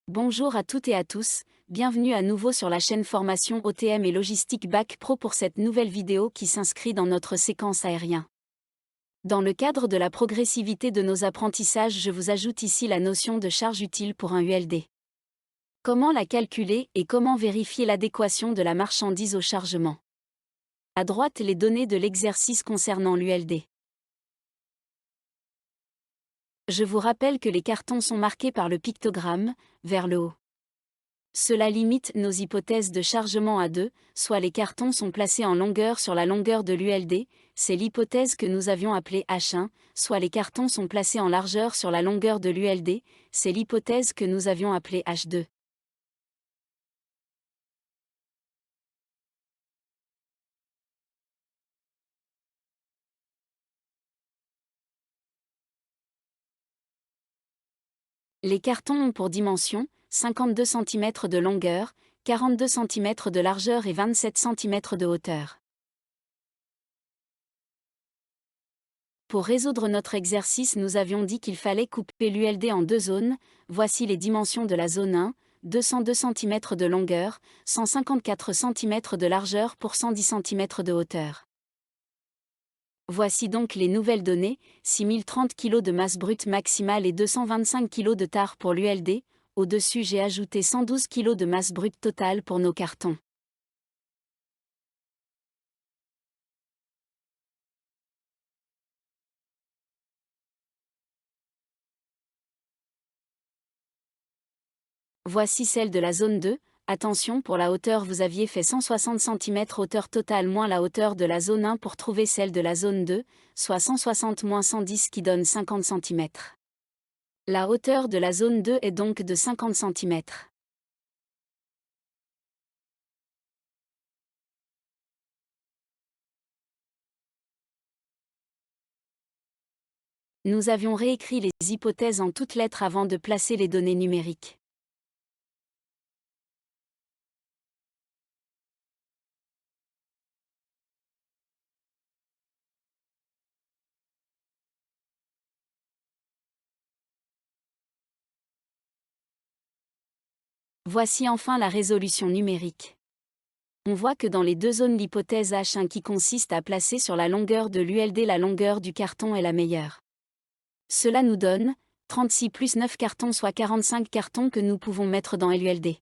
Bonjour à toutes et à tous, bienvenue à nouveau sur la chaîne Formation OTM et Logistique Bac Pro pour cette nouvelle vidéo qui s'inscrit dans notre séquence aérien. Dans le cadre de la progressivité de nos apprentissages, je vous ajoute ici la notion de charge utile pour un ULD. Comment la calculer et comment vérifier l'adéquation de la marchandise au chargement? À droite, les données de l'exercice concernant l'ULD. Je vous rappelle que les cartons sont marqués par le pictogramme, vers le haut. Cela limite nos hypothèses de chargement à 2, soit les cartons sont placés en longueur sur la longueur de l'ULD, c'est l'hypothèse que nous avions appelée H1, soit les cartons sont placés en largeur sur la longueur de l'ULD, c'est l'hypothèse que nous avions appelée H2. Les cartons ont pour dimension 52 cm de longueur, 42 cm de largeur et 27 cm de hauteur. Pour résoudre notre exercice, nous avions dit qu'il fallait couper l'ULD en deux zones. Voici les dimensions de la zone 1, 202 cm de longueur, 154 cm de largeur pour 110 cm de hauteur. Voici donc les nouvelles données, 6030 kg de masse brute maximale et 225 kg de tare pour l'ULD. Au-dessus, j'ai ajouté 112 kg de masse brute totale pour nos cartons. Voici celle de la zone 2. Attention, pour la hauteur vous aviez fait 160 cm hauteur totale moins la hauteur de la zone 1 pour trouver celle de la zone 2, soit 160 moins 110 qui donne 50 cm. La hauteur de la zone 2 est donc de 50 cm. Nous avions réécrit les hypothèses en toutes lettres avant de placer les données numériques. Voici enfin la résolution numérique. On voit que dans les deux zones l'hypothèse H1 qui consiste à placer sur la longueur de l'ULD la longueur du carton est la meilleure. Cela nous donne 36 plus 9 cartons soit 45 cartons que nous pouvons mettre dans l'ULD.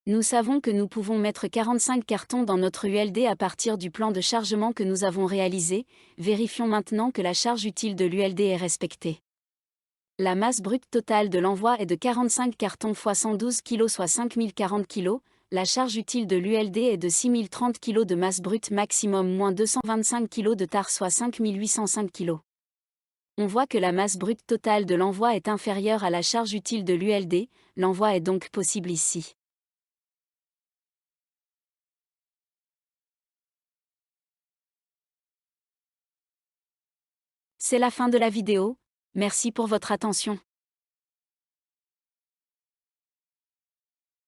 Nous savons que nous pouvons mettre 45 cartons dans notre ULD à partir du plan de chargement que nous avons réalisé. Vérifions maintenant que la charge utile de l'ULD est respectée. La masse brute totale de l'envoi est de 45 cartons x 112 kg soit 5040 kg. La charge utile de l'ULD est de 6030 kg de masse brute maximum moins 225 kg de tare soit 5805 kg. On voit que la masse brute totale de l'envoi est inférieure à la charge utile de l'ULD, l'envoi est donc possible ici. C'est la fin de la vidéo, merci pour votre attention.